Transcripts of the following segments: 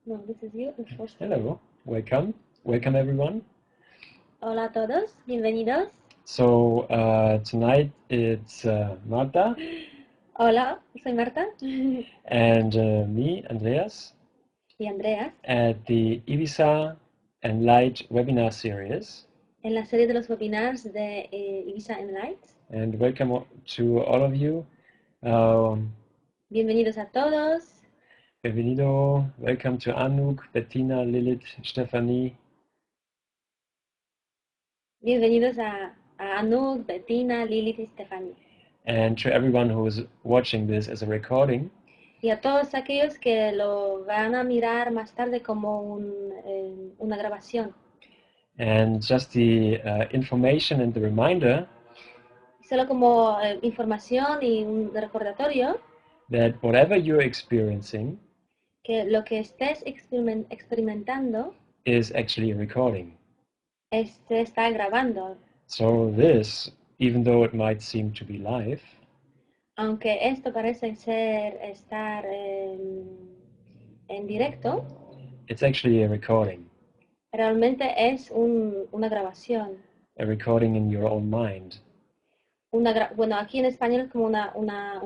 No, this is you. First. Hello, welcome everyone. Hola a todos, bienvenidos. So tonight it's Marta. Hola, soy Marta. And me, Andreas. Y Andreas. At the Ibiza Enlight webinar series. En la serie de los webinars de Ibiza Enlight. And welcome to all of you. Bienvenidos a todos. Bienvenido. Welcome to Anuk, Bettina, Lilith, Stephanie. Bienvenidos a Anuk, Bettina, Lilith y Stephanie. And to everyone who is watching this as a recording. Y a todos aquellos que lo van a mirar más tarde como una grabación. And just the information and the reminder. Solo como información y un recordatorio. That whatever you're experiencing. Que lo que estés experimentando. Is actually a recording. Está grabando. So this, even though it might seem to be live. Aunque esto parece estar en directo, it's actually a recording. Realmente es una grabación. A recording in your own mind. Bueno, aquí en español es como un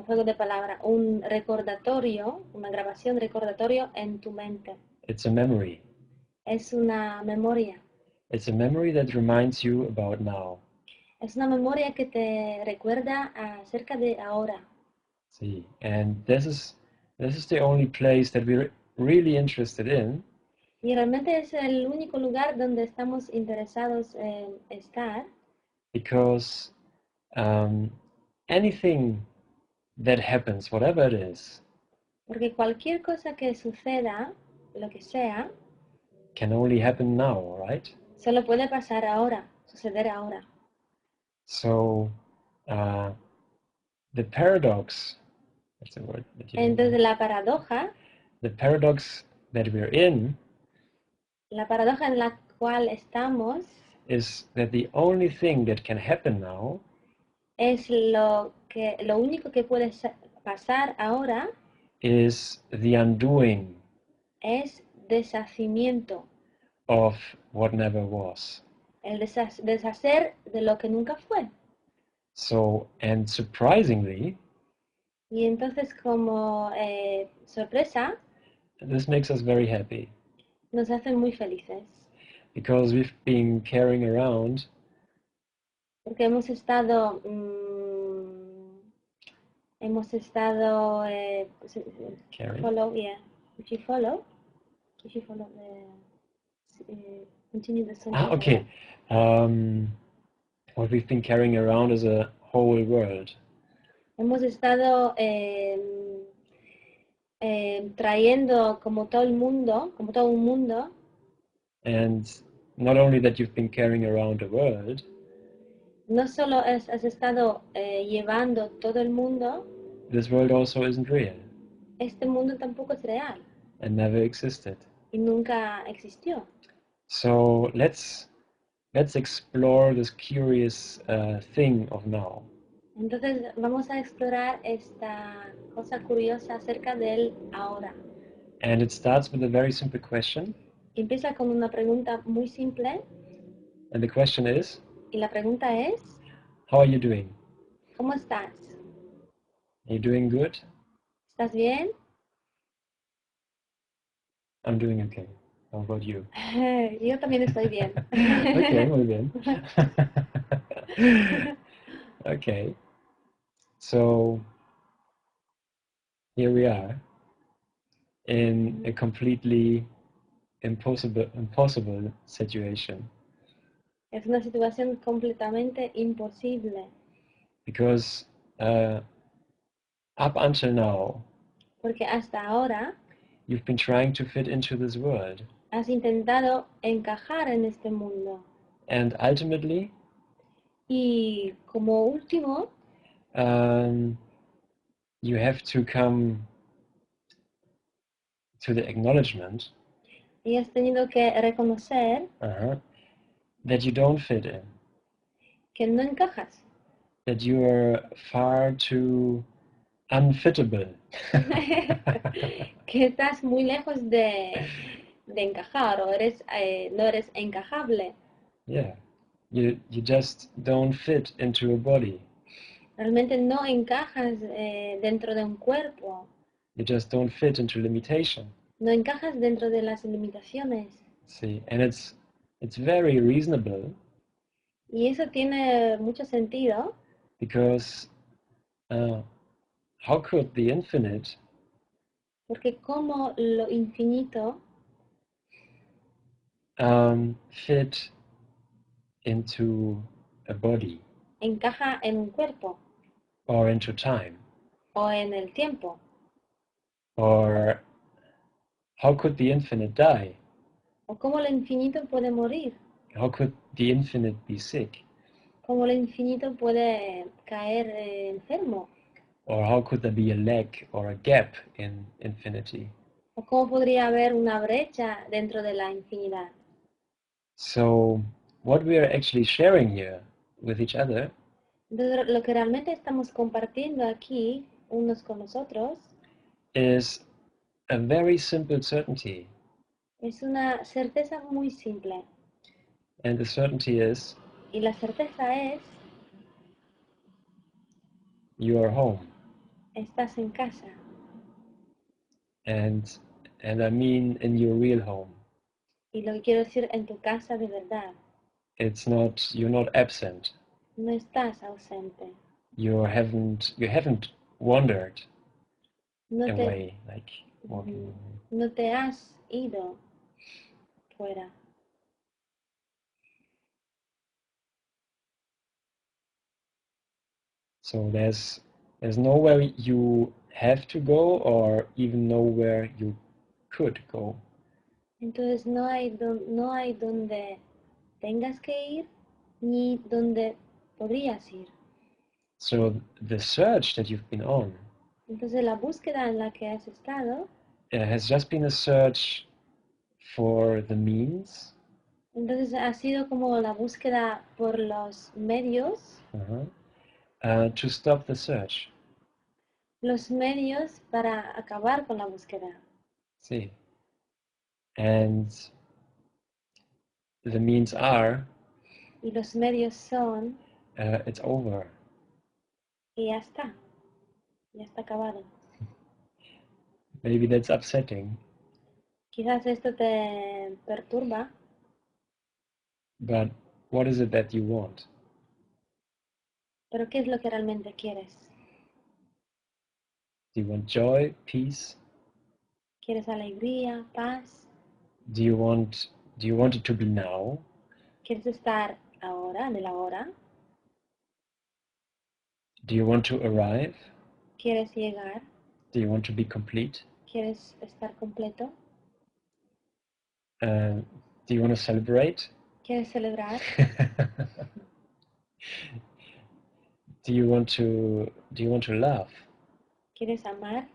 juego de palabras, un recordatorio, una grabación recordatorio en tu mente. It's a memory. Es una memoria. It's a memory that reminds you about now. Es una memoria que te recuerda acerca de ahora. Sí, and this is the only place that we're really interested in. Y realmente es el único lugar donde estamos interesados en estar. Because anything that happens, whatever it is. Porque cualquier cosa que suceda, lo que sea, can only happen now, right? Solo puede pasar ahora, suceder ahora. So, the paradox, that's the word that you Entonces la paradoja, the paradox that we're in, la paradoja en la cual estamos, is that the only thing that can happen now, es lo único que puede pasar ahora, is the undoing, es deshacimiento, of what never was. el deshacer de lo que nunca fue. So, and surprisingly, y entonces como sorpresa, this makes us very happy. Nos hace muy felices. Because we've been carrying around, porque hemos estado follow, yeah. If you follow continue the sentence. okay. What we've been carrying around is a whole world. Hemos estado trayendo como todo un mundo. And not only that you've been carrying around the world. No solo has estado llevando todo el mundo. This world also isn't real. Este mundo tampoco es real. And never existed. Y nunca existió. So let's explore this curious thing of now. Entonces vamos a explorar esta cosa curiosa acerca del ahora. And it starts with a very simple question. Empieza con una pregunta muy simple. And the question is, y la pregunta es, how are you doing? ¿Cómo estás? Are you doing good? ¿Estás bien? I'm doing okay. How about you? Yo también estoy bien. Okay, muy bien. Okay. So here we are in a completely impossible situation. Es una situación completamente imposible. Because up until now, porque hasta ahora, you've been trying to fit into this world. Has intentado encajar en este mundo. And ultimately, y como último, you have to come to the acknowledgement. Y has tenido que reconocer that you don't fit in. Que no encajas. That you are far too unfittable. que estás muy lejos de encajar o no eres encajable. Yeah, you just don't fit into a body. Realmente no encajas dentro de un cuerpo, You just don't fit into limitation. no encajas dentro de las limitaciones. See, and it's very reasonable Y eso tiene mucho sentido because how could the infinite porque como lo infinito fit into a body encaja en un cuerpo or into time? o en el tiempo. Or how could the infinite die? O cómo lo infinito puede morir. How could the infinite be sick? Cómo lo infinito puede caer enfermo. Or how could there be a lack or a gap in infinity? O cómo podría haber una brecha dentro de la infinidad. So what we are actually sharing here with each other Entonces, lo que realmente estamos compartiendo aquí unos con los otros is a very simple certainty. es una certeza muy simple. And the certainty is Y la certeza es, you are home. estás en casa. And I mean in your real home. Y lo que quiero decir, en tu casa de verdad. You're not absent. No estás ausente. You haven't wandered No te, away, like walking away. no te has ido fuera. So there's nowhere you have to go or even nowhere you could go. Entonces no hay donde tengas que ir ni donde podrías ir. So the search that you've been on Entonces la búsqueda en la que has estado has just been a search for the means. entonces ha sido como la búsqueda por los medios, To stop the search. los medios para acabar con la búsqueda. See. And the means are Y los medios son, it's over. y ya está acabado. Maybe that's upsetting, Quizás esto te perturba, but what is it that you want? pero ¿qué es lo que realmente quieres? Do you want joy, peace? ¿Quieres alegría, paz? Do you want it to be now? ¿Quieres estar ahora, en el ahora? Do you want to arrive? ¿Quieres llegar? Do you want to be complete? ¿Quieres estar completo? Do you want to celebrate? ¿Quieres celebrar? Do you want to laugh? ¿Quieres amar?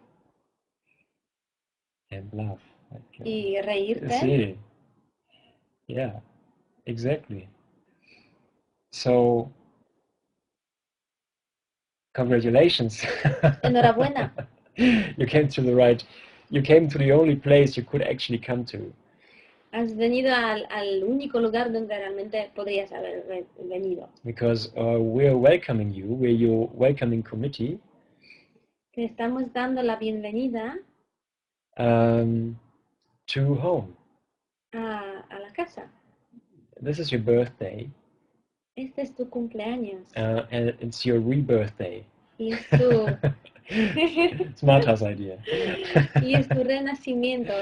And laugh. ¿Y reírte? Sí. Yeah, exactly. So, congratulations. Enhorabuena. You came to the only place you could actually come to. Has venido al único lugar donde realmente podrías haber venido. Because we're welcoming you, we're your welcoming committee. Te estamos dando la bienvenida to home. A la casa. This is your birthday. Este es tu cumpleaños. And it's your rebirthday. Y es tu... It's Marta's idea. Y es tu renacimiento,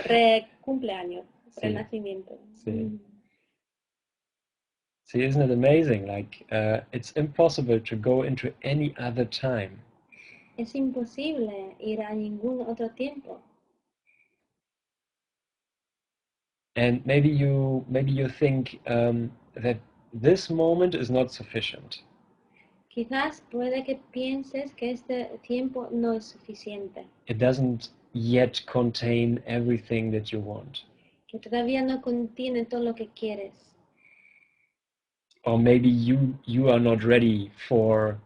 cumpleaños, sí. Renacimiento. Sí. See, isn't it amazing? Like, it's impossible to go into any other time. Es imposible ir a ningún otro tiempo. And maybe you think that this moment is not sufficient. Quizás puede que pienses que este tiempo no es suficiente. It doesn't yet contain everything that you want. Que todavía no contiene todo lo que quieres. Or maybe you are not ready for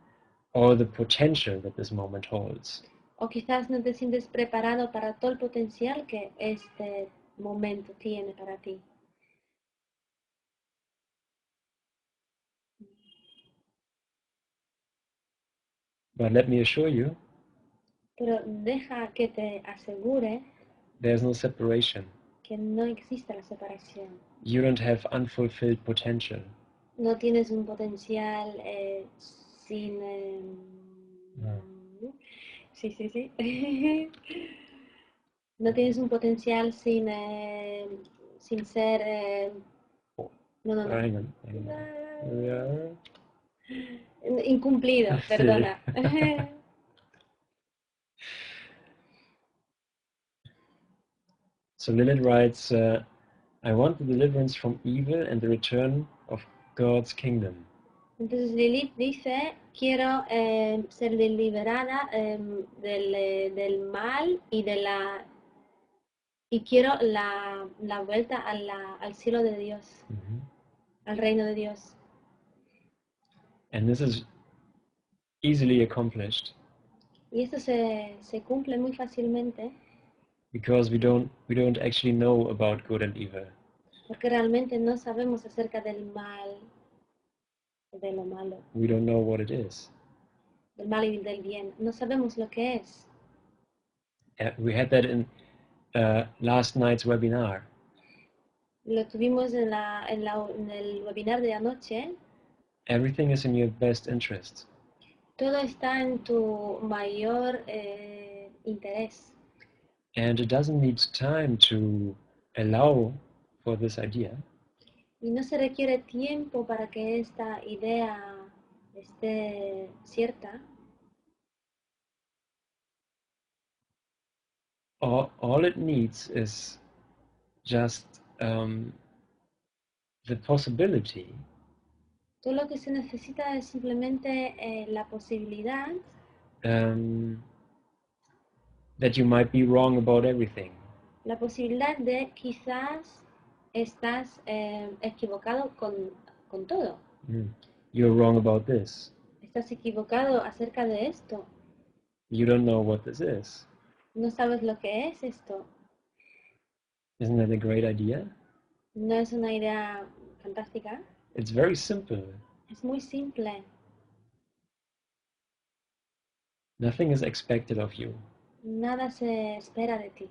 all the potential that this moment holds. O quizás no te sientes preparado para todo el potencial que este momento tiene para ti. But let me assure you, Pero deja que te asegure there's no separation. que no existe la separación. You don't have unfulfilled potential. No tienes un potencial sin... Sí, sí, sí. No tienes un potencial sin ser... no, no, no. Hang on. Incumplido, Sí. perdona. So Lilith writes, I want the deliverance from evil and the return of God's kingdom. Entonces Lilith dice, quiero ser liberada del mal y quiero la vuelta al cielo de Dios, al reino de Dios. And this is easily accomplished Y esto se cumple muy fácilmente because we don't actually know about good and evil. porque realmente no sabemos acerca del mal, de lo malo, We don't know what it is. del mal y del bien. No sabemos lo que es. We had that in last night's webinar. Lo tuvimos en el webinar de anoche. Everything is in your best interest. Todo está en tu mayor interés. And it doesn't need time to allow for this idea. Y no se requiere tiempo para que esta idea esté cierta. All it needs is just the possibility Todo lo que se necesita es simplemente la posibilidad that you might be wrong about everything. la posibilidad de quizás estás equivocado con todo. You're wrong about this. Estás equivocado acerca de esto. You don't know what this is. No sabes lo que es esto. Isn't that a great idea? No es una idea fantástica. It's very simple. Es muy simple. Nothing is expected of you. Nada se espera de ti.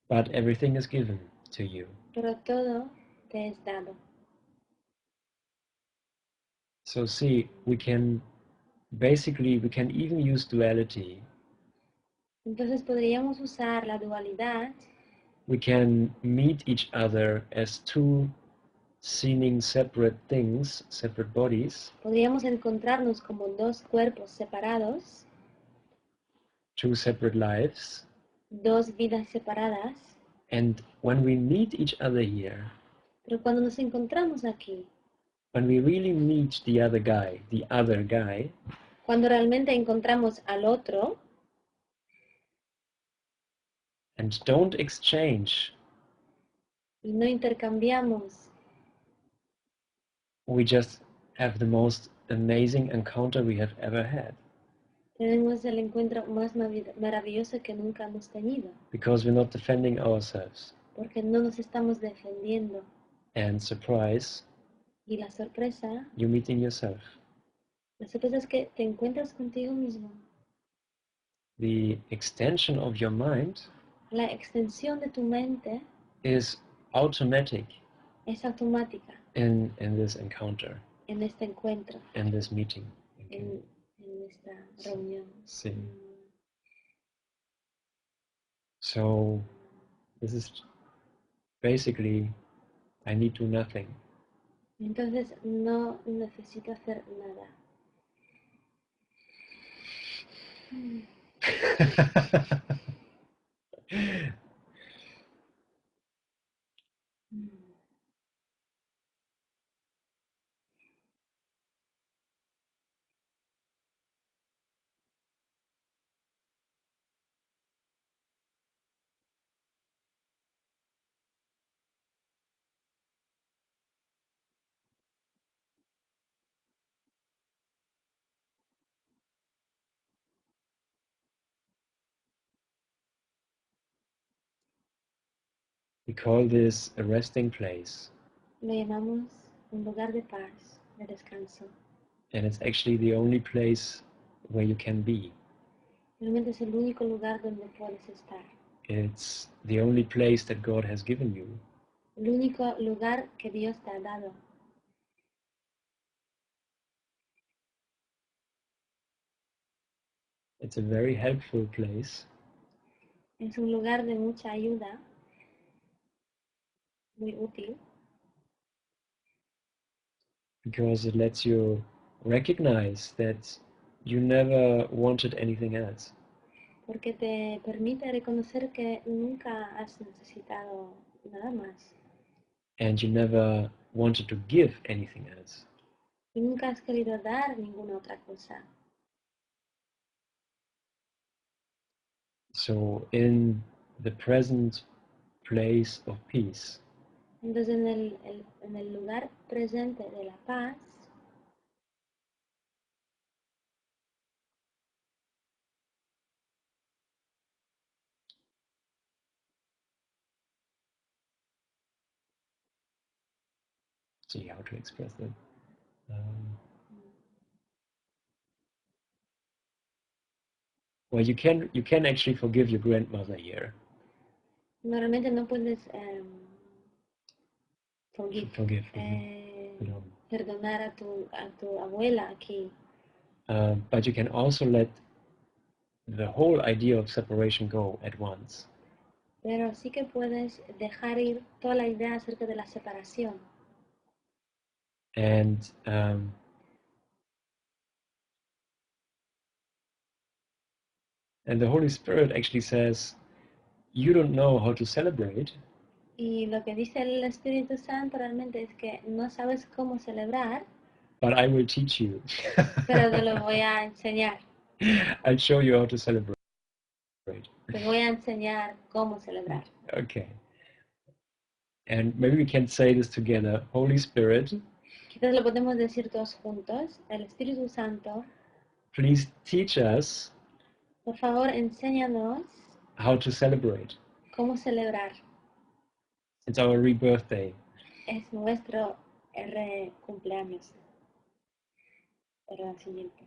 But everything is given to you. Pero todo te es dado. So see, we can even use duality. Entonces podríamos usar la dualidad. We can meet each other as two seeming separate things, separate bodies. Podríamos encontrarnos como dos cuerpos separados. Two separate lives. Dos vidas separadas. And when we meet each other here, pero cuando nos encontramos aquí, when we really meet the other guy, cuando realmente encontramos al otro, and don't exchange, y no intercambiamos, we just have the most amazing encounter we have ever had. tenemos el encuentro más maravilloso que nunca hemos tenido. Because we're not defending ourselves. Porque no nos estamos defendiendo. And surprise, y la sorpresa, you're meeting yourself. La sorpresa es que te encuentras contigo mismo. The extension of your mind La extensión de tu mente is automatic es automática in this encounter, en este encuentro, in this meeting. en esta reunión. Sí. So this is basically, I need to do nothing. Entonces no necesito hacer nada. call this a resting place. Lo llamamos un lugar de paz, de descanso. And it's actually the only place where you can be. Realmente es el único lugar donde puedes estar. It's the only place that God has given you. El único lugar que Dios te ha dado. It's a very helpful place. Es un lugar de mucha ayuda, muy útil, Because it lets you recognize that you never wanted anything else. porque te permite reconocer que nunca has necesitado nada más. And you never wanted to give anything else. Y nunca has querido dar ninguna otra cosa. So in the present place of peace, Entonces en el lugar presente de la paz, see how to express that. Well, you can actually forgive your grandmother here. normalmente no puedes Forgive. perdonar a tu abuela aquí. But you can also let the whole idea of separation go at once. Pero sí que puedes dejar ir toda la idea acerca de la separación. And the Holy Spirit actually says, you don't know how to celebrate. Y lo que dice el Espíritu Santo realmente es que no sabes cómo celebrar, But I will teach you. pero te lo voy a enseñar. I'll show you how to celebrate. Te voy a enseñar cómo celebrar. Okay. And maybe we can say this together. Holy Spirit, Quizás lo podemos decir todos juntos. El Espíritu Santo, please teach us por favor, enséñanos how to celebrate. cómo celebrar. It's our rebirth day. Es nuestro cumpleaños. El nacimiento.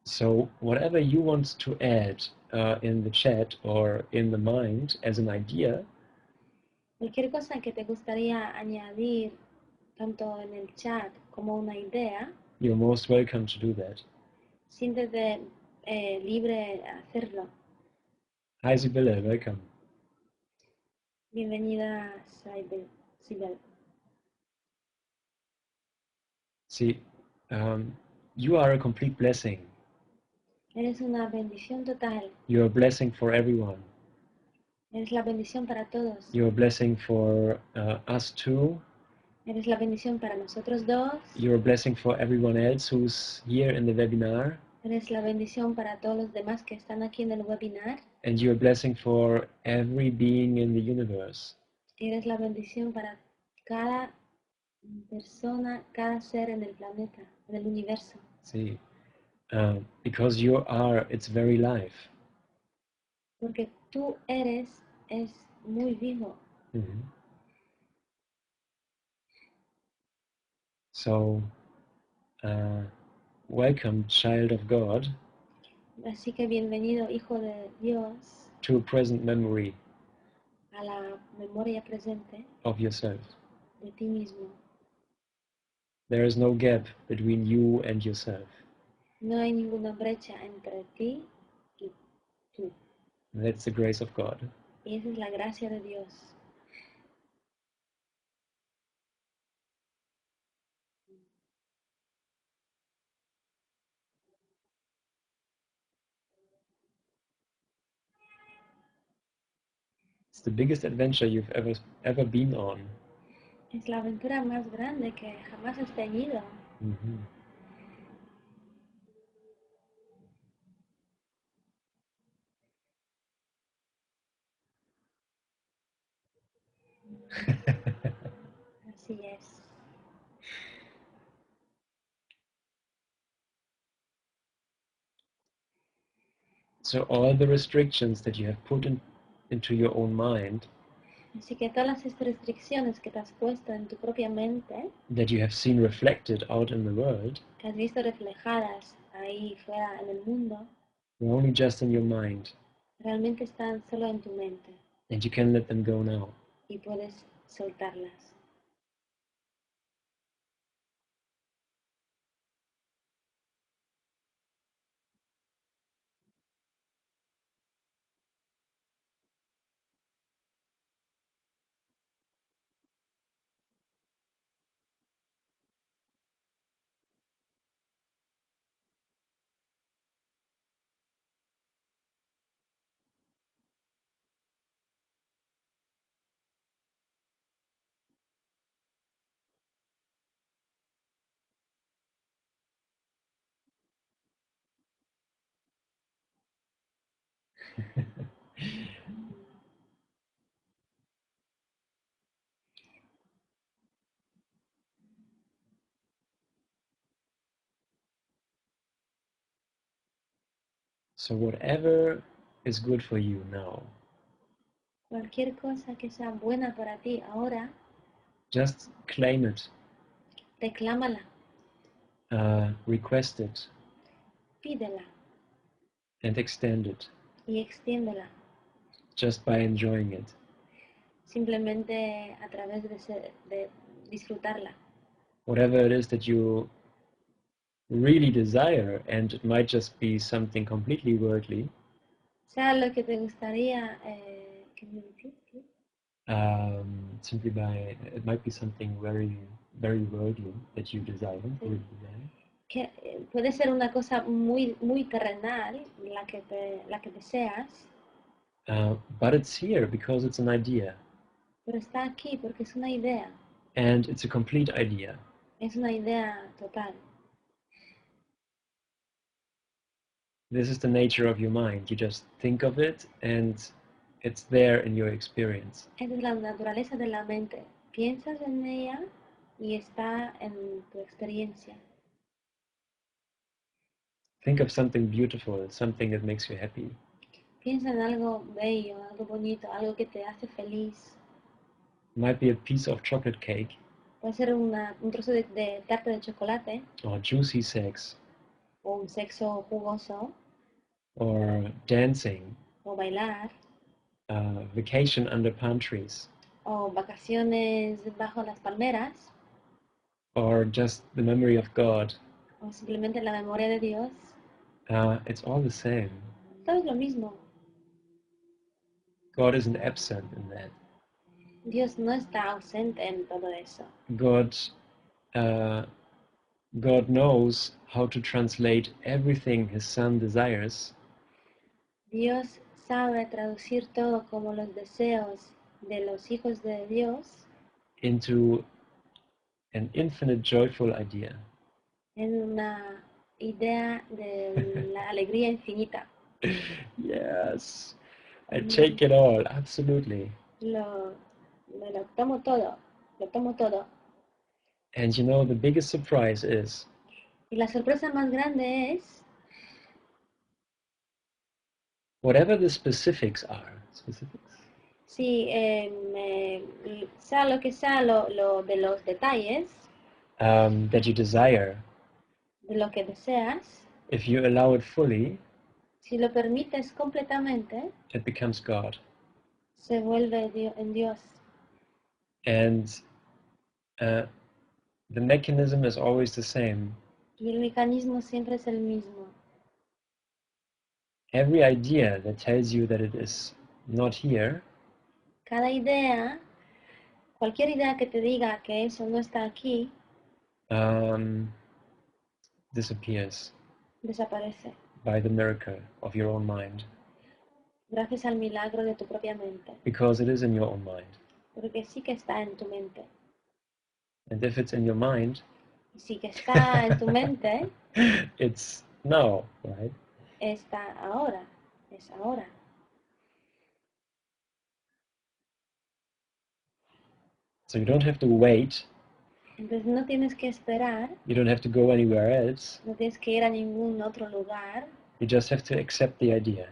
So whatever you want to add in the chat or in the mind as an idea, Cualquier cosa que te gustaría añadir, tanto en el chat como una idea, you're most welcome to do that. siéntete libre a hacerlo. Hi Sibylle, welcome. Bienvenida, Sibel. See, you are a complete blessing. Eres una bendición total. You're a blessing for everyone. Eres la bendición para todos. You're a blessing for us too. Eres la bendición para nosotros dos. You're a blessing for everyone else who's here in the webinar. Eres la bendición para todos los demás que están aquí en el webinar. And you're a blessing for every being in the universe. Eres la bendición para cada persona, cada ser en el planeta, en el universo. See, because you are its very life. Porque tú eres, es muy vivo. Mm-hmm. So, welcome, child of God, Así que bienvenido, hijo de Dios, to a present memory a la memoria presente of yourself. de ti mismo. There is no gap between you and yourself. No hay ninguna brecha entre ti y tú. That's the grace of God. Y esa es la gracia de Dios. It's the biggest adventure you've ever been on. Es la aventura más grande que jamás has tenido. Mm-hmm. Así es. So all the restrictions that you have put into your own mind, Así que todas las restricciones que te has puesto en tu propia mente, that you have seen reflected out in the world, que has visto reflejadas ahí fuera en el mundo, are only just in your mind, realmente están solo en tu mente and you can let them go now. y puedes soltarlas. So whatever is good for you now, Cualquier cosa que sea buena para ti ahora, just claim it, reclámala, request it, pídela and extend it, y extiéndela. just by enjoying it. Simplemente a través de disfrutarla. Whatever it is that you really desire, and it might just be something completely worldly, Sea lo que te gustaría, can you repeat, please? simply by, it might be something very, very worldly that you desire, really desire. Que puede ser una cosa muy, muy terrenal, la que deseas, But it's here because it's an idea, pero está aquí porque es una idea. and it's a complete idea. Es una idea total. This is the nature of your mind. You just think of it, and it's there in your experience. Esa es la naturaleza de la mente. Piensas en ella y está en tu experiencia. Think of something beautiful, something that makes you happy. Piensa en algo bello, algo bonito, algo que te hace feliz. It might be a piece of chocolate cake, Puede ser un trozo de tarta de chocolate or juicy sex, o un sexo jugoso or dancing, o bailar vacation under palm trees, o vacaciones bajo las palmeras or just the memory of God. o simplemente la memoria de Dios. It's all the same. Todo es lo mismo. God isn't absent in that. Dios no está ausente en todo eso. God knows how to translate everything His Son desires Dios sabe traducir todo como los deseos de los hijos de Dios into an infinite joyful idea. en una idea de la alegría infinita. Yes, I take it all, absolutely. Lo tomo todo, lo tomo todo. And you know, the biggest surprise is Y la sorpresa más grande es, whatever the specifics are, si sea lo que sea lo de los detalles, that you desire, de lo que deseas, if you allow it fully, si lo permites completamente, it becomes God. se vuelve en Dios. And the mechanism is always the same. Y el mecanismo siempre es el mismo. Every idea that tells you that it is not here Cada idea, cualquier idea que te diga que eso no está aquí, disappears desaparece. by the miracle of your own mind. Gracias al milagro de tu propia mente. Because it is in your own mind. Porque sí que está en tu mente. And if it's in your mind, Y sí que está en tu mente, it's now, right? está ahora. Es ahora. So you don't have to wait. Entonces no tienes que esperar, You don't have to go anywhere else. no tienes que ir a ningún otro lugar, You just have to accept the idea,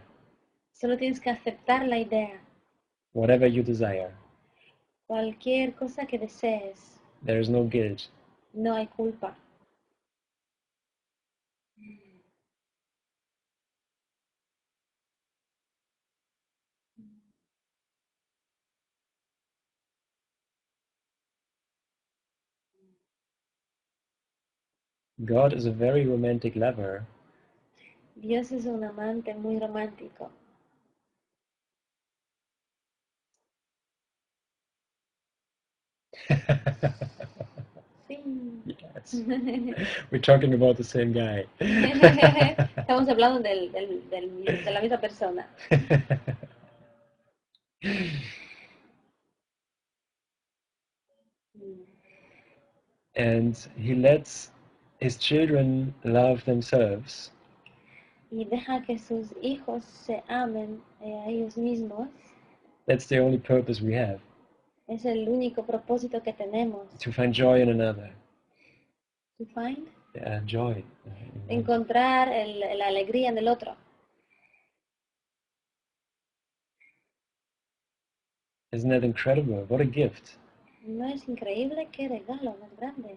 solo tienes que aceptar la idea, whatever you desire. cualquier cosa que desees, There is no guilt. no hay culpa. God is a very romantic lover. Dios es un amante muy romántico. Sí. Yes. We're talking about the same guy. Estamos hablando de la misma persona. And he lets his children love themselves. Y deja que sus hijos se amen a ellos mismos. That's the only purpose we have. Es el único propósito que tenemos. To find joy in another. To find? Joy. Encontrar la alegría en el otro. Isn't that incredible? What a gift. ¿No es increíble? ¡Qué regalo más grande!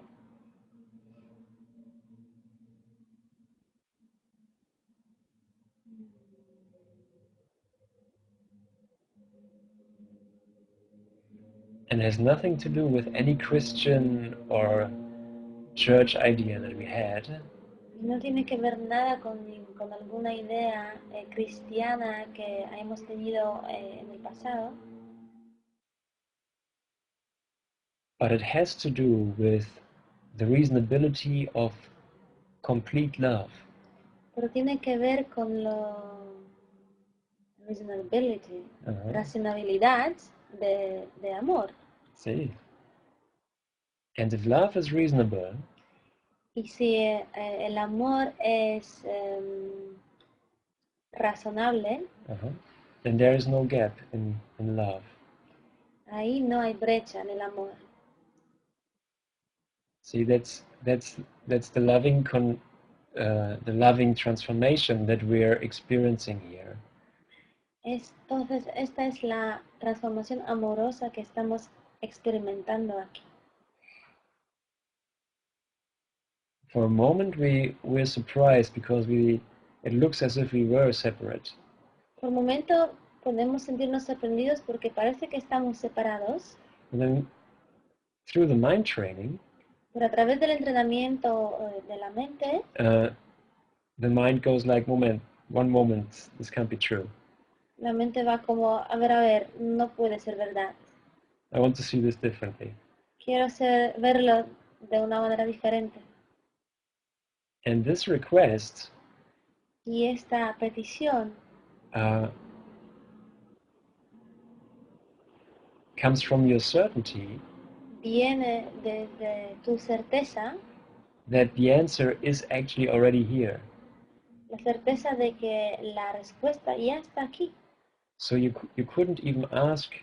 And has nothing to do with any Christian or church idea that we had. No tiene que ver nada con alguna idea cristiana que hemos tenido en el pasado. But it has to do with the reasonability of complete love. Pero tiene que ver con reasonability, racionalidad de amor. Sí. And if love is reasonable, y si el amor es razonable, then there is no gap in love. Ahí no hay brecha en el amor. See, that's the loving transformation that we're experiencing here. Entonces, esta es la transformación amorosa que estamos experimentando aquí. For a moment, we're surprised because it looks as if we were separate. Por un momento podemos sentirnos sorprendidos porque parece que estamos separados. And then, through the mind training, pero a través del entrenamiento de la mente, the mind goes like, one moment, this can't be true. La mente va como, a ver, no puede ser verdad. I want to see this differently. Quiero verlo de una manera diferente. And this request y esta petición comes from your certainty viene desde tu certeza that the answer is actually already here. La certeza de que la respuesta ya está aquí. So you couldn't even ask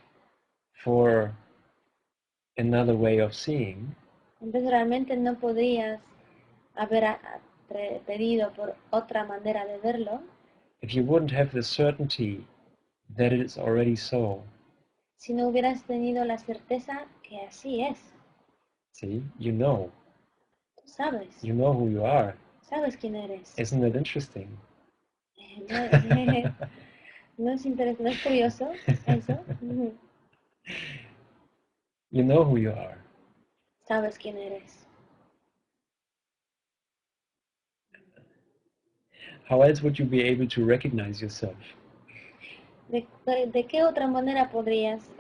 for another way of seeing. Entonces realmente no podrías haber pedido por otra manera de verlo. If you wouldn't have the certainty that it is already so. Si no hubieras tenido la certeza que así es. See, you know. Tú sabes. You know who you are. Sabes quién eres. Isn't that interesting? No es interesante, no es curioso eso. You know who you are. Sabes quién eres. How else would you be able to recognize yourself? ¿De qué otra manera podrías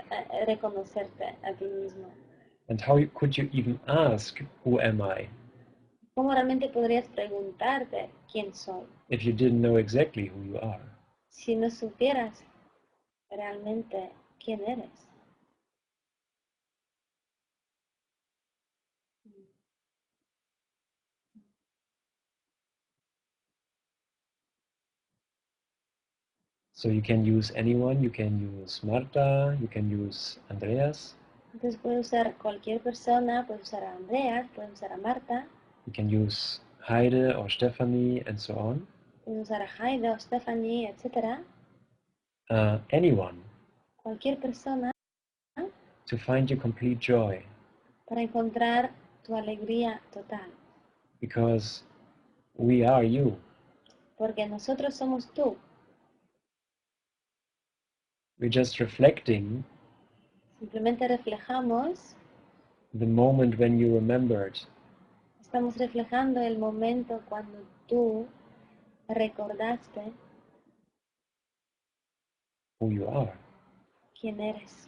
reconocerte a ti mismo? And how could you even ask, who am I? ¿Cómo realmente podrías preguntarte quién soy? If you didn't know exactly who you are. Si no supieras realmente quién eres. So you can use anyone, you can use Marta, you can use Andreas. Entonces puedes usar cualquier persona, puedes usar a Andreas, puedes usar a Marta, You can use Heide or Stephanie and so on. puedes usar a Heide o Stephanie, etc. Anyone Cualquier persona to find your complete joy. para encontrar tu alegría total. Because we are you. Porque nosotros somos tú. We're just reflecting Simplemente reflejamos, the moment when you remembered estamos reflejando el momento cuando tú recordaste who you are. quién eres.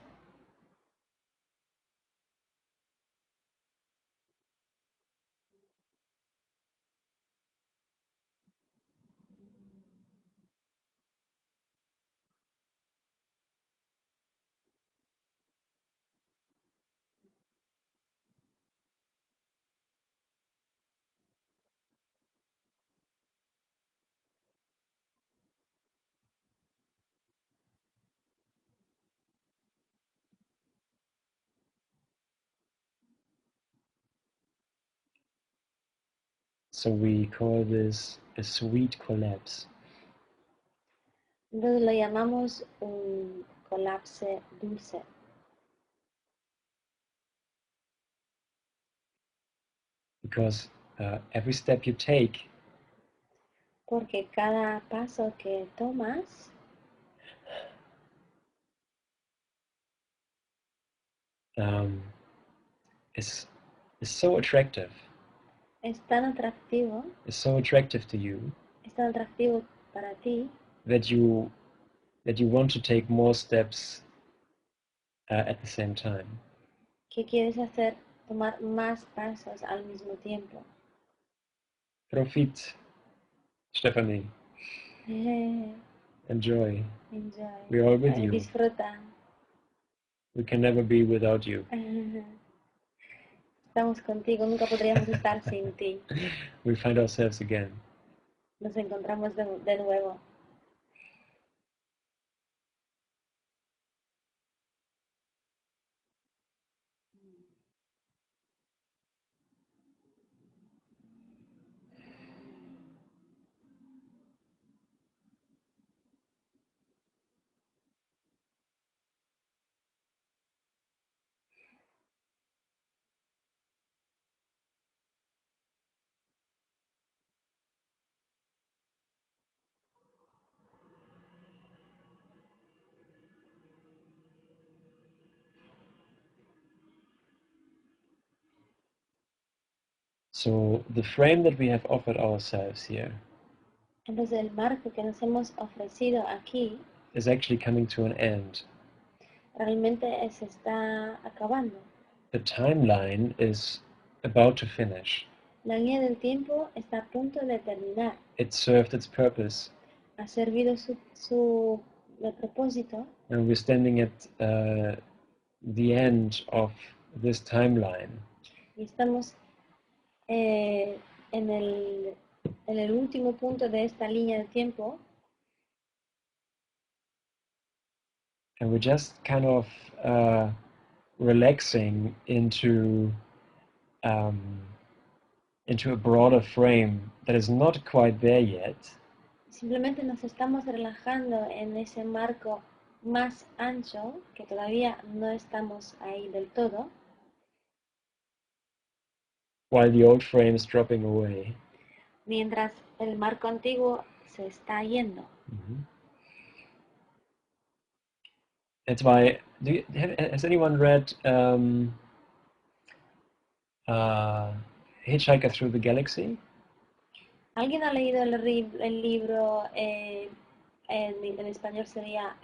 So we call this a sweet collapse. Entonces lo llamamos un colapse dulce. Because every step you take Porque cada paso que tomas is so attractive. es tan atractivo, Is so attractive to you es tan atractivo para ti, that you want to take more steps at the same time. que quieres tomar más pasos al mismo tiempo. Profit, Stephanie. Enjoy. Enjoy. We're all with you. Disfruta. We can never be without you. Estamos contigo, nunca podríamos estar sin ti. We find ourselves again. Nos encontramos de nuevo. So the frame that we have offered ourselves here Entonces el marco que nos hemos ofrecido aquí is actually coming to an end. realmente se está acabando. The timeline is about to finish. La línea del tiempo está a punto de terminar. It served its purpose. Ha servido su propósito. And we're standing at the end of this timeline. Y estamos en el último punto de esta línea del tiempo. And we're just kind of relaxing into a broader frame that is not quite there yet. Simplemente nos estamos relajando en ese marco más ancho, que todavía no estamos ahí del todo. While the old frame is dropping away. Mientras el marco antiguo se está yendo. Mm-hmm. That's why, has anyone read Hitchhiker Through the Galaxy? ¿Alguien ha leído el libro, en español sería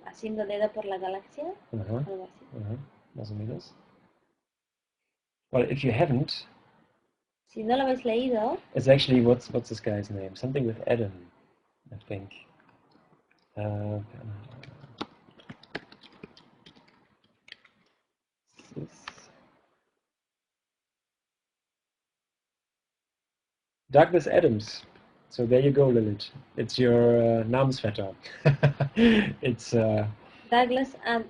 Haciendo dedo por la galaxia? Algo así. Más o menos. Well, if you haven't, si no lo habéis leído, it's actually, what's this guy's name? Something with Adam, I think. Douglas Adams. So there you go, Lilith. It's your Namensvetter. It's Douglas and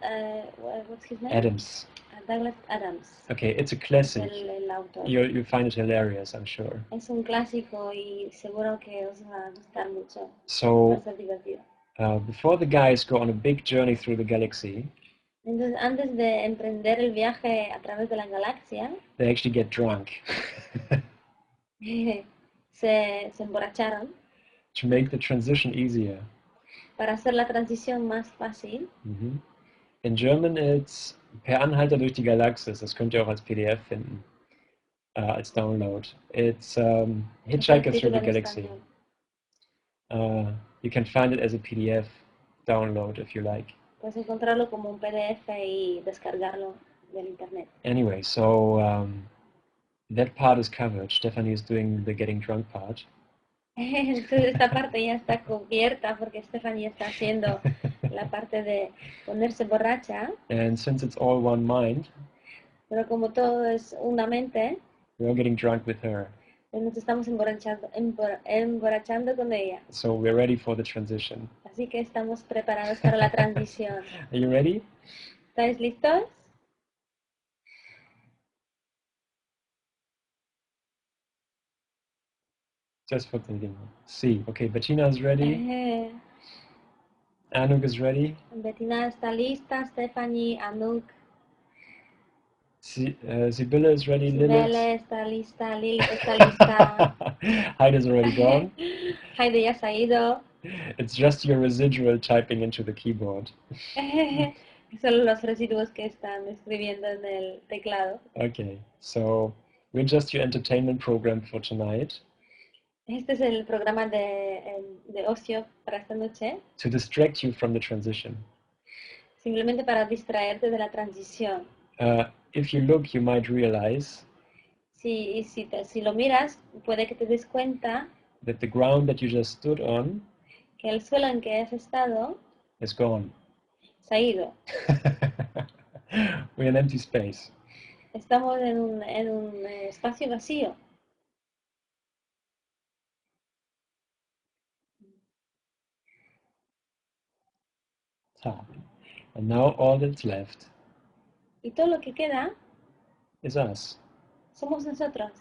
what's his name? Adams. Douglas Adams. Okay, it's a Es classic. el autor. You'll find it hilarious, I'm sure. Es un clásico y seguro que os va a gustar mucho. Va a So, ser divertido. before the guys go on a big journey through the galaxy, Entonces, antes de emprender el viaje a través de la galaxia, they actually get drunk se emborracharon to make the transition easier. para hacer la transición más fácil. In German it's Per Anhalter durch die Galaxis. Das könnt ihr auch als PDF finden, als Download. It's Hitchhiker Through the Galaxy. You can find it as a PDF download if you like. Puedes encontrarlo como un PDF y descargarlo del internet. Anyway, so that part is covered. Stephanie is doing the getting drunk part. Entonces esta parte ya está cubierta porque Stephanie está haciendo la parte de ponerse borracha. And since it's all one mind, pero como todo es una mente, we're getting drunk with her. Nos estamos emborrachando con ella. So we're ready for the transition. Así que estamos preparados para la transición. Are you ready? ¿Estáis listos? Just for thinking. Sí. Okay, Bettina is ready. Anuk is ready. Bettina está lista. Stephanie, Anuk. Sibylle is ready. Sibylle está lista. Lilith está lista. Heide is already gone. Heide ya se ha ido. It's just your residual typing into the keyboard. Solo los residuos que están escribiendo en el teclado. Okay, so we're just your entertainment program for tonight. Este es el programa de ocio para esta noche. To distract you from the transition. Simplemente para distraerte de la transición. If you look, you might realize si lo miras, puede que te des cuenta that the ground that you just stood on que el suelo en que has estado is gone. Se ha ido. We're in empty space. Estamos en un espacio vacío. And now all that's left Y todo lo que queda is us. Somos nosotros.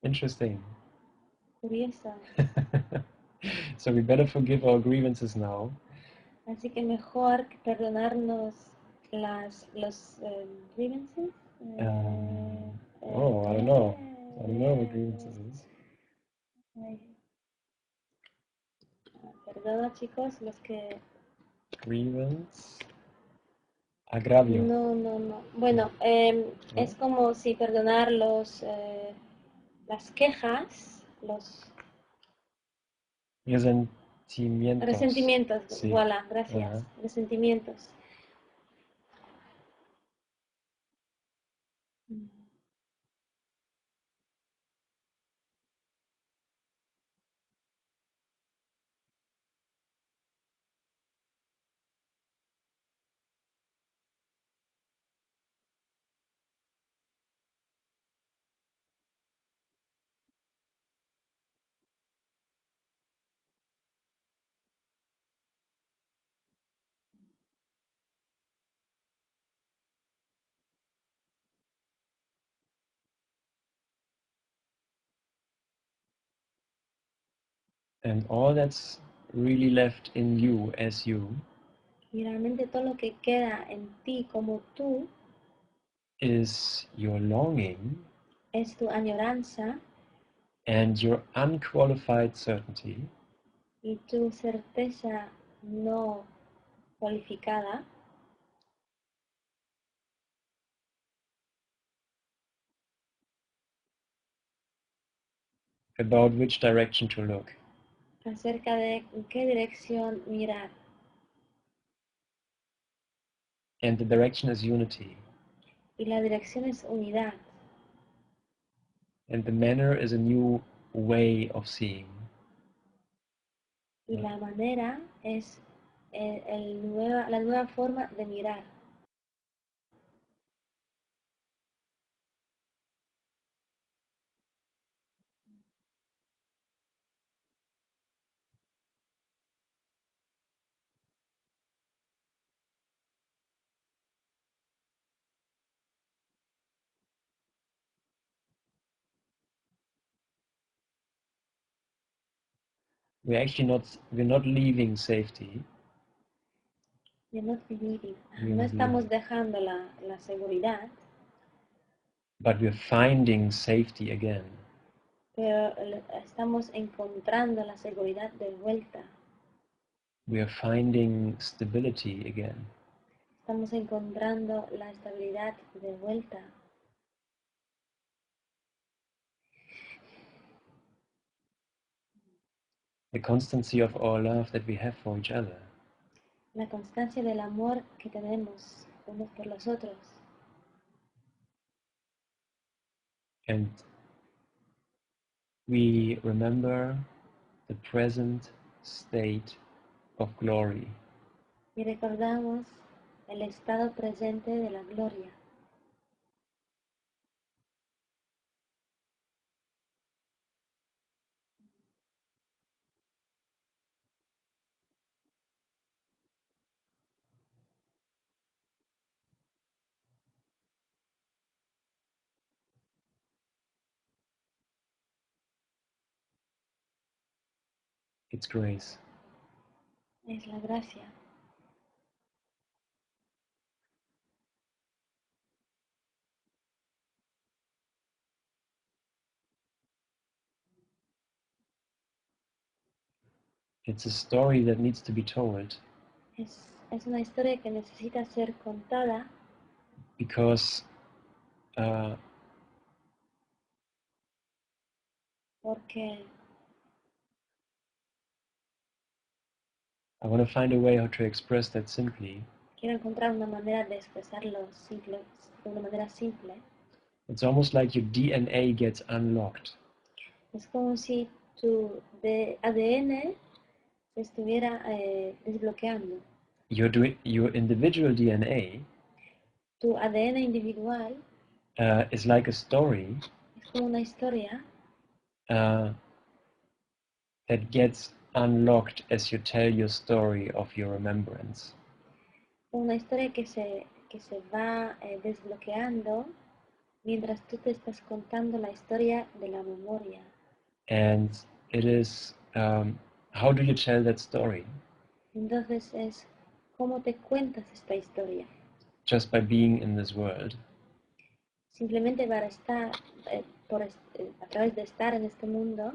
Interesting. Curioso. So we better forgive our grievances now. Así que mejor que perdonarnos los grievances. I don't know. I don't know what grievances is. Perdona, chicos, los que... Grievance. Agravio. No. Bueno, es como si perdonar las quejas, los... Resentimientos. Resentimientos, Sí. Voilà, gracias. Resentimientos. And all that's really left in you as you Y realmente todo lo que queda en ti como tú is your longing es tu añoranza and your unqualified certainty y tu certeza no cualificada about which direction to look. acerca de en qué dirección mirar. And the direction is unity. Y la dirección es unidad. And the manner is a new way of seeing. Y la manera es la nueva forma de mirar. we're not leaving safety. No not estamos dejando la seguridad, but we're finding safety again. pero estamos encontrando la seguridad de vuelta. We are finding stability again. Estamos encontrando la estabilidad de vuelta. The constancy of our love that we have for each other. La constancia del amor que tenemos unos por los otros. And we remember the present state of glory. Y recordamos el estado presente de la gloria. It's grace. Es la gracia. It's a story that needs to be told. Es una historia que necesita ser contada. Because porque I want to find a way how to express that simply. Quiero encontrar una manera de expresarlo de una manera simple. It's almost like your DNA gets unlocked. Es como si tu ADN se estuviera desbloqueando. Your individual DNA Tu ADN individual is like a story es como una historia that gets unlocked as you tell your story of your remembrance. Una historia que se va desbloqueando mientras tú te estás contando la historia de la memoria. And it is, how do you tell that story? Entonces es, ¿cómo te cuentas esta historia? Just by being in this world. Simplemente para estar, a través de estar en este mundo.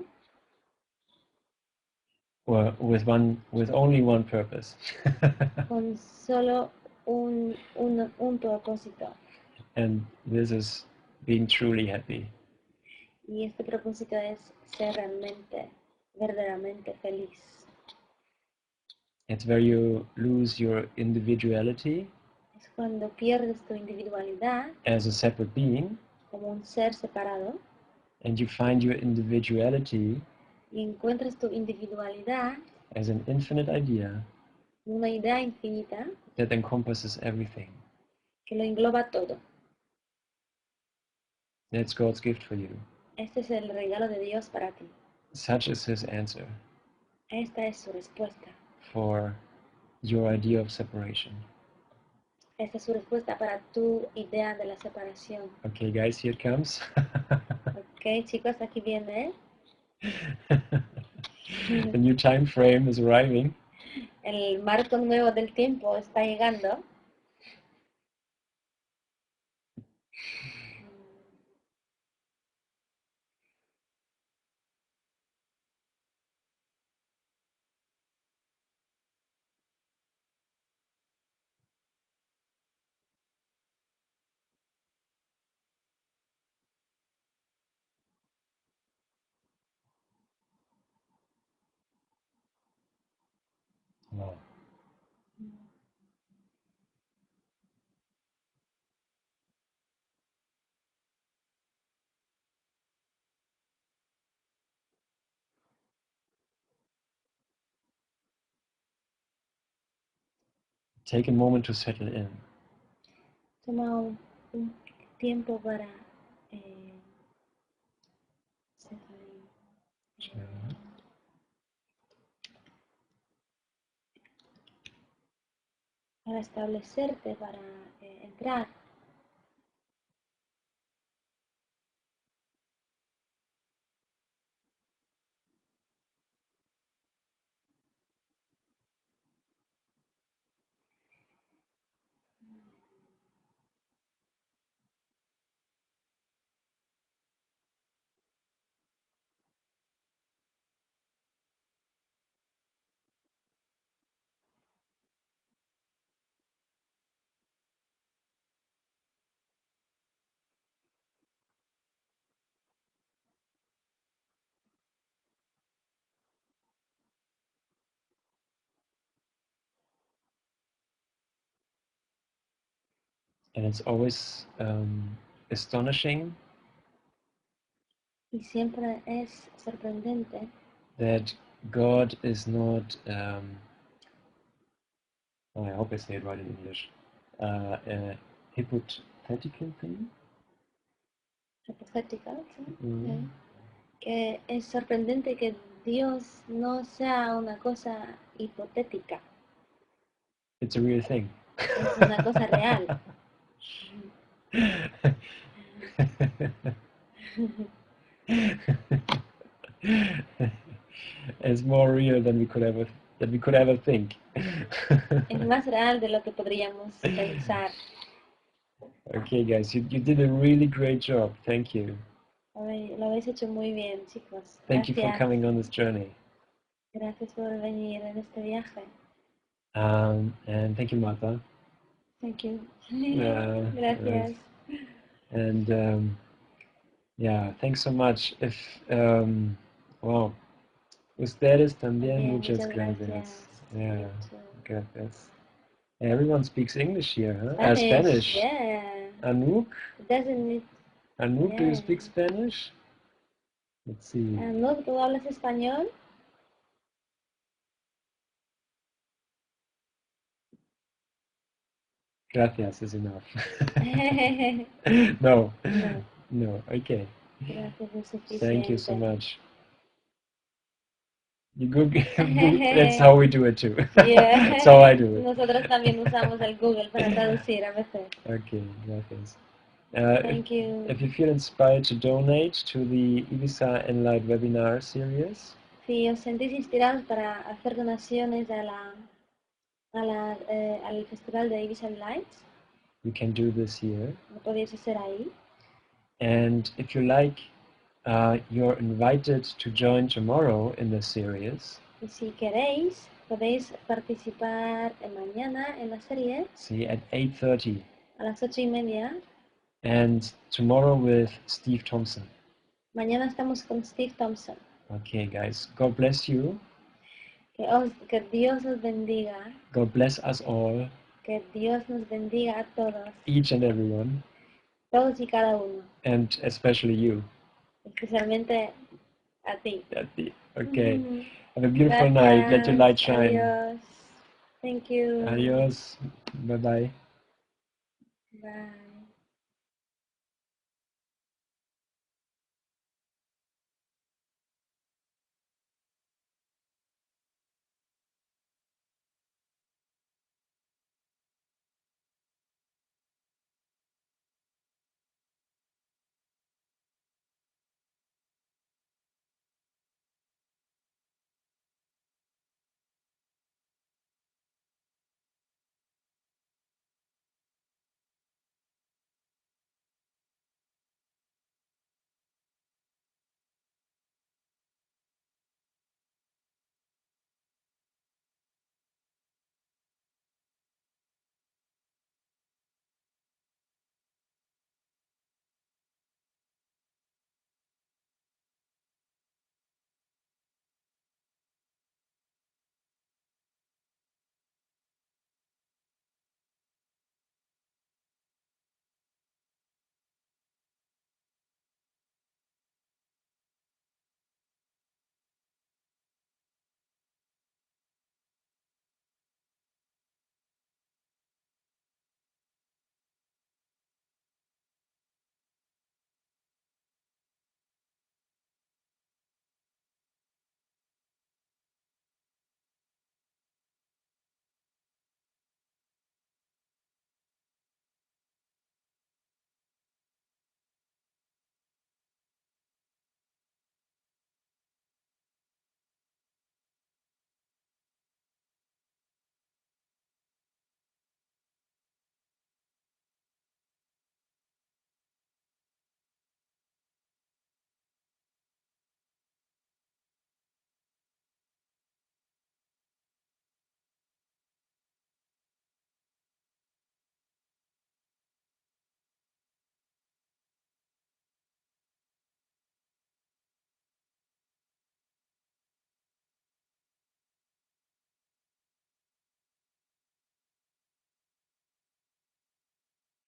Or with only one purpose. Con solo un propósito. And this is being truly happy. Y este propósito es ser verdaderamente feliz. It's where you lose your individuality. Es cuando pierdes tu individualidad. As a separate being. Como un ser separado. And you find your individuality. Y encuentras tu individualidad. As an infinite idea. Una idea infinita. That encompasses everything. Que lo engloba todo. That's God's gift for you. Este es el regalo de Dios para ti. Such is His answer. Esta es su respuesta. For your idea of separation. Esta es su respuesta para tu idea de la separación. Okay, guys, here it comes. Okay, chicos, aquí viene. The new time frame is arriving. El marco nuevo del tiempo está llegando. Wow. Take a moment to settle in. Toma un tiempo para establecerte, para entrar. And it's always astonishing Y siempre es sorprendente that God is not, I hope I say it right in English, a hypothetical thing. hipotética, ¿sí? Que es sorprendente que Dios no sea una cosa hipotética. It's a real thing. Es una cosa real. It's more real than we could ever think. Es más real de lo que podríamos pensar. Okay, guys, you did a really great job. Thank you. Lo habéis hecho muy bien, chicos. Thank you for Gracias. coming on this journey. Gracias por venir en este viaje. And thank you, Martha. Thank you. Gracias. And yeah, thanks so much. If wow, ustedes también, muchas gracias. Yeah, gracias. Everyone speaks English here, huh? Spanish. Yeah. Anouk? Doesn't it? Anouk, Yeah. do you speak Spanish? Let's see. Anouk, ¿tú hablas español? Gracias is enough. No. No, okay. Gracias es suficiente. Thank you so much. You Google, that's how we do it too. Yeah. That's how I do it. Nosotros también usamos el Google para traducir a veces. Okay, gracias. Thank you. If you feel inspired to donate to the Ibiza Enlight webinar series, Si os sentís inspirados para hacer donaciones al Festival de Ibiza Enlight, you can do this here. lo podéis hacer ahí. And if you like, you're invited to join tomorrow in the series. Y si queréis, podéis participar mañana en la serie. See, at 8:30. A las 8:30. And tomorrow with Steve Thompson. Mañana estamos con Steve Thompson. Okay, guys. God bless you. Que Dios os bendiga. God bless us all. Que Dios nos bendiga a todos. Each and everyone. Todos y cada uno. And especially you. Especialmente a ti. Okay. Have a beautiful night. Let your light shine. Adiós. Thank you. Adiós. Bye-bye. Bye.